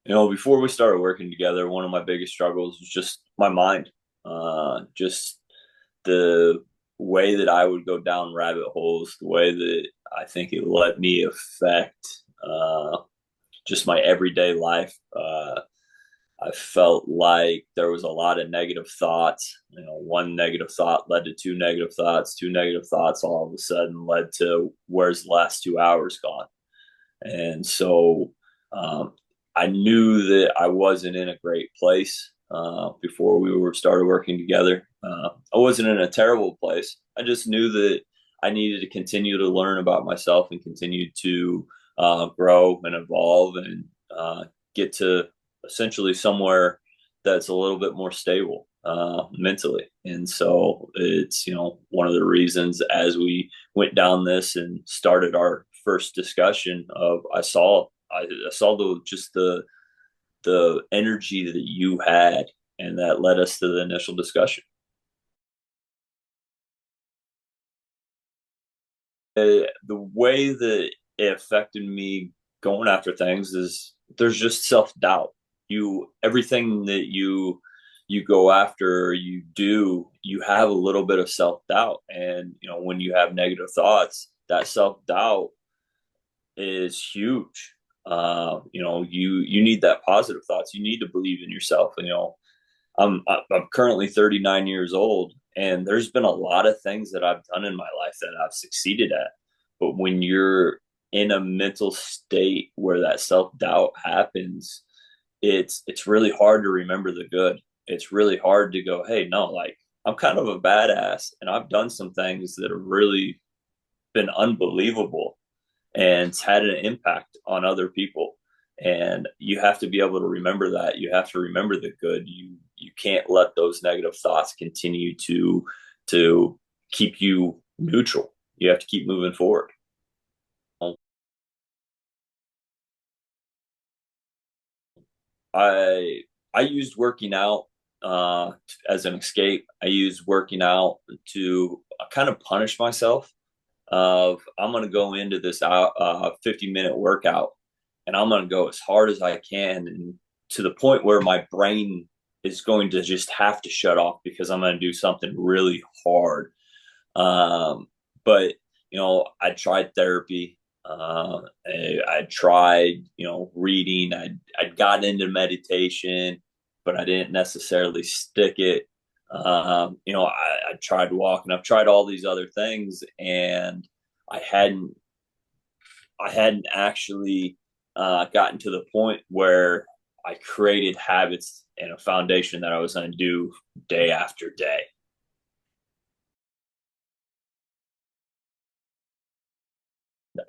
Before we started working together, one of my biggest struggles was just my mind. Just the way that I would go down rabbit holes, the way that I think it let me affect just my everyday life. I felt like there was a lot of negative thoughts. One negative thought led to two negative thoughts. Two negative thoughts all of a sudden led to where's the last 2 hours gone? And so um, I knew that I wasn't in a great place before we were started working together. I wasn't in a terrible place. I just knew that I needed to continue to learn about myself and continue to grow and evolve and get to essentially somewhere that's a little bit more stable mentally. And so it's, one of the reasons as we went down this and started our first discussion of I saw the energy that you had, and that led us to the initial discussion. The way that it affected me going after things is there's just self-doubt. Everything that you go after or you do, you have a little bit of self-doubt. And when you have negative thoughts, that self-doubt is huge. You need that positive thoughts. You need to believe in yourself. I'm currently 39 years old, and there's been a lot of things that I've done in my life that I've succeeded at. But when you're in a mental state where that self doubt happens, it's really hard to remember the good. It's really hard to go, hey, no, like I'm kind of a badass, and I've done some things that have really been unbelievable and it's had an impact on other people. And you have to be able to remember that. You have to remember the good. You can't let those negative thoughts continue to keep you neutral. You have to keep moving forward. I used working out as an escape. I used working out to kind of punish myself. Of I'm going to go into this 50-minute workout, and I'm going to go as hard as I can, and to the point where my brain is going to just have to shut off because I'm going to do something really hard. But I tried therapy. I tried, reading. I got into meditation, but I didn't necessarily stick it. I tried walking. I've tried all these other things, and I hadn't I hadn't actually gotten to the point where I created habits and a foundation that I was going to do day after day.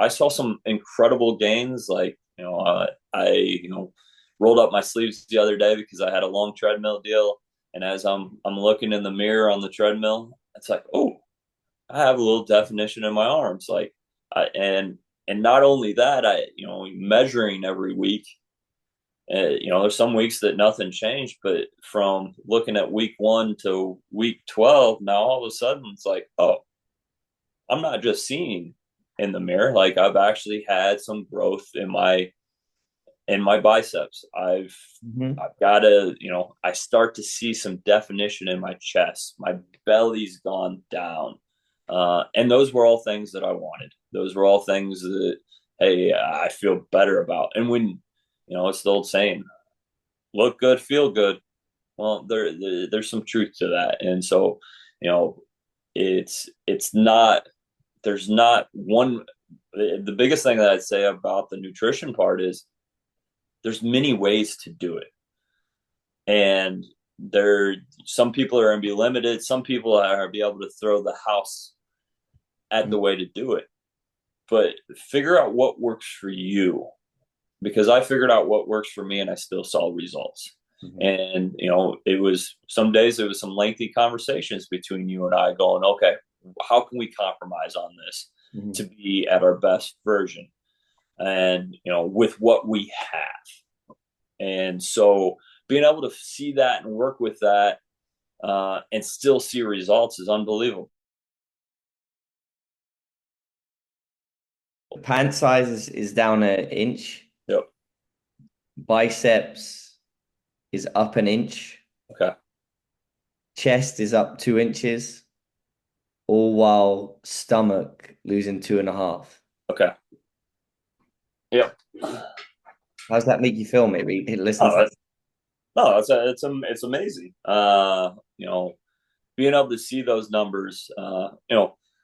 I saw some incredible gains. Like, I, rolled up my sleeves the other day because I had a long treadmill deal. And as I'm looking in the mirror on the treadmill, it's like, oh, I have a little definition in my arms. Like, and not only that, measuring every week. There's some weeks that nothing changed, but from looking at week 1 to week 12, now all of a sudden it's like, oh, I'm not just seeing in the mirror. Like I've actually had some growth in my biceps. Mhm. I've got to, I start to see some definition in my chest. My belly's gone down. And those were all things that I wanted. Those were all things that, hey, I feel better about. And when, it's the old saying, look good, feel good. Well, there's some truth to that. And so, you know, it's not there's not one. The biggest thing that I'd say about the nutrition part is there's many ways to do it, and there some people are going to be limited. Some people are be able to throw the house at the way to do it, but figure out what works for you, because I figured out what works for me and I still saw results. Mhm. And it was some days it was some lengthy conversations between you and I going, okay, how can we compromise on this to Mhm. be at our best version, and with what we have. And so being able to see that and work with that and still see results is unbelievable. Pant size is down an inch. Yep. biceps is up an inch, Okay. chest is up 2 inches, all while stomach losing 2.5. Okay. Yep. How does that make you feel? Maybe listen Oh, to that. that's, no, it's amazing. You know, being able to see those numbers,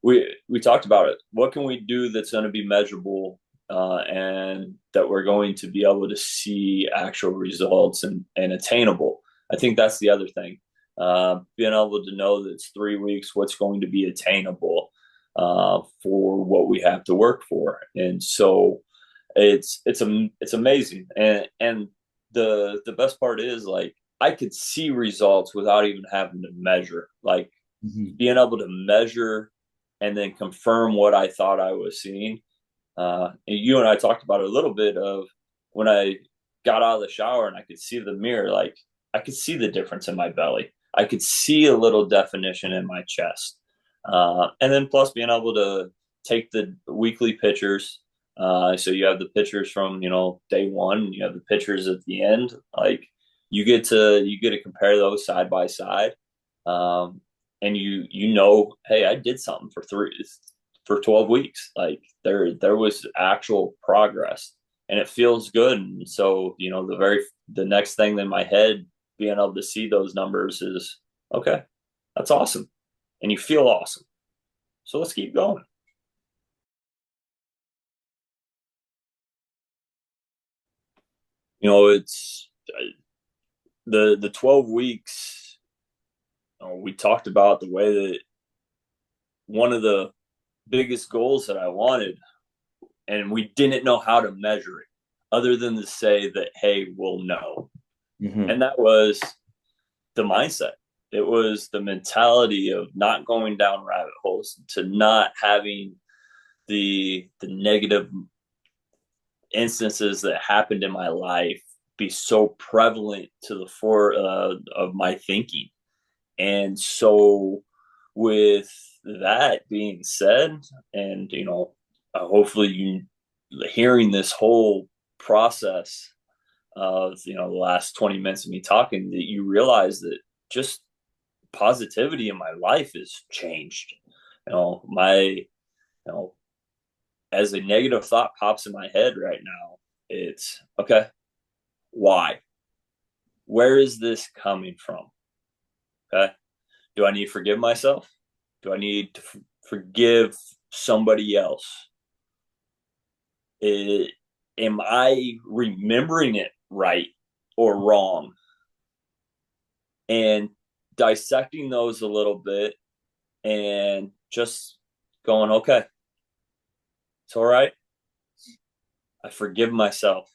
we talked about it. What can we do that's going to be measurable, and that we're going to be able to see actual results and attainable? I think that's the other thing. Being able to know that it's 3 weeks, what's going to be attainable for what we have to work for, and so it's amazing. And the best part is, like, I could see results without even having to measure. Like, Mhm. being able to measure and then confirm what I thought I was seeing. And you and I talked about it a little bit of when I got out of the shower and I could see the mirror, like I could see the difference in my belly. I could see a little definition in my chest. And then plus being able to take the weekly pictures. So you have the pictures from, day one, you have the pictures at the end. Like, you get to compare those side by side. And hey, I did something for 12 weeks. Like, there was actual progress, and it feels good. And so, the next thing in my head, being able to see those numbers is, okay, that's awesome. And you feel awesome. So let's keep going. It's the 12 weeks. We talked about the way that one of the biggest goals that I wanted, and we didn't know how to measure it other than to say that, hey, we'll know. Mhm. And that was the mindset. It was the mentality of not going down rabbit holes, to not having the negative instances that happened in my life be so prevalent to the fore of my thinking. And so, with that being said, and hopefully you hearing this whole process of the last 20 minutes of me talking, that you realize that just positivity in my life has changed. My as a negative thought pops in my head right now, it's okay. Why? Where is this coming from? Okay. Do I need to forgive myself? Do I need to forgive somebody else? It, am I remembering it right or wrong? And dissecting those a little bit and just going, okay, it's all right. I forgive myself.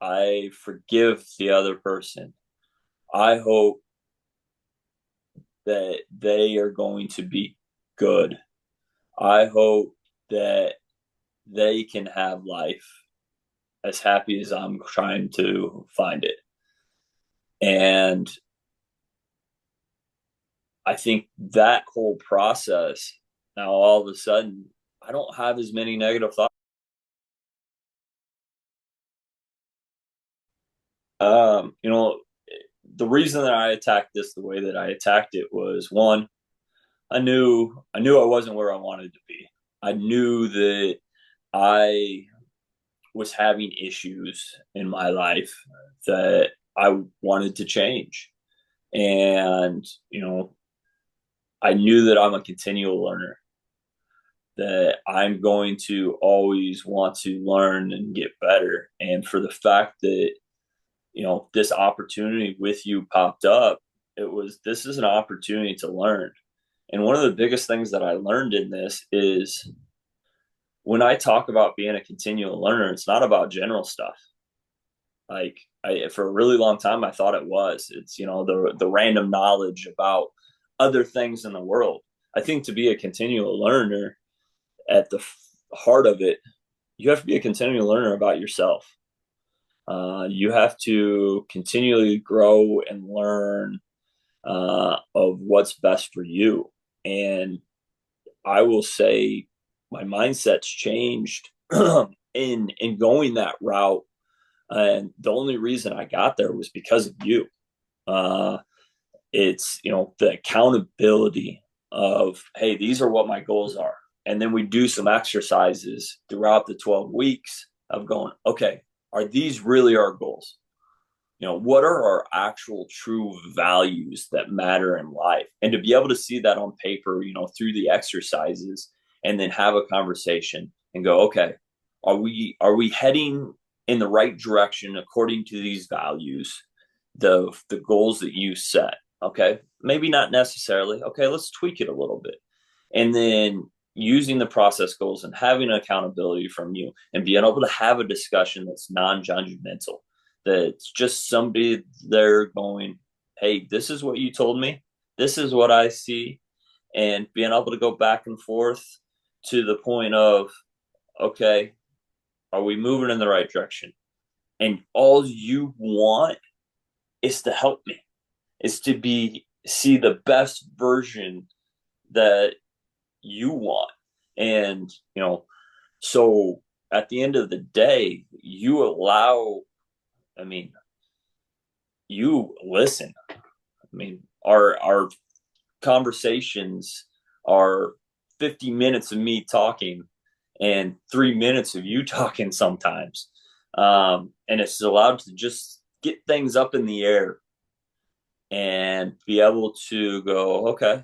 I forgive the other person. I hope that they are going to be good. I hope that they can have life as happy as I'm trying to find it. And I think that whole process, now all of a sudden, I don't have as many negative thoughts. The reason that I attacked this the way that I attacked it was, one, I knew I wasn't where I wanted to be. I knew that I was having issues in my life that I wanted to change. And, I knew that I'm a continual learner, that I'm going to always want to learn and get better. And for the fact that, this opportunity with you popped up, this is an opportunity to learn. And one of the biggest things that I learned in this is, when I talk about being a continual learner, it's not about general stuff. Like, for a really long time, I thought it was. It's, the random knowledge about other things in the world. I think to be a continual learner, at the heart of it, you have to be a continual learner about yourself. You have to continually grow and learn of what's best for you. And I will say my mindset's changed in going that route And the only reason I got there was because of you. Uh, it's, the accountability of, hey, these are what my goals are. And then we do some exercises throughout the 12 weeks of going, okay, are these really our goals? What are our actual true values that matter in life? And to be able to see that on paper, through the exercises, and then have a conversation and go, okay, are we heading in the right direction according to these values, the goals that you set? Okay, maybe not necessarily. Okay, let's tweak it a little bit. And then using the process goals and having accountability from you and being able to have a discussion that's non-judgmental, that's just somebody there going, hey, this is what you told me, this is what I see, and being able to go back and forth to the point of, okay, are we moving in the right direction? And all you want is to help me, is to be see the best version that you want. And so at the end of the day, you allow, I mean, you listen. I mean, our conversations are 50 minutes of me talking and 3 minutes of you talking sometimes. And it's allowed to just get things up in the air and be able to go, okay,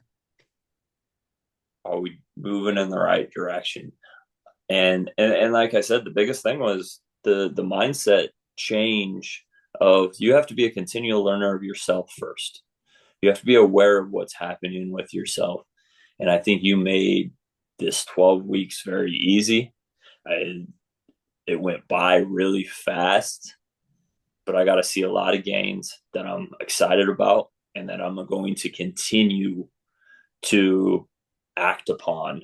are we moving in the right direction? And like I said, the biggest thing was the mindset change of, you have to be a continual learner of yourself first. You have to be aware of what's happening with yourself. And I think you made this 12 weeks very easy. It went by really fast, but I got to see a lot of gains that I'm excited about and that I'm going to continue to act upon.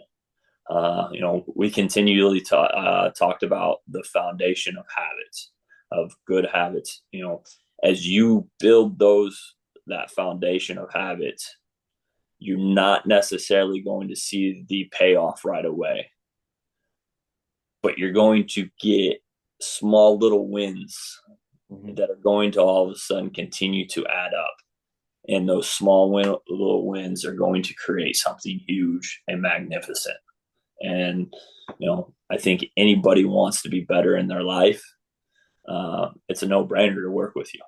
We continually talked about the foundation of habits, of good habits. As you build that foundation of habits, you're not necessarily going to see the payoff right away, but you're going to get small little wins that are going to all of a sudden continue to add up. And those little wins are going to create something huge and magnificent. And, I think anybody wants to be better in their life. It's a no brainer to work with you.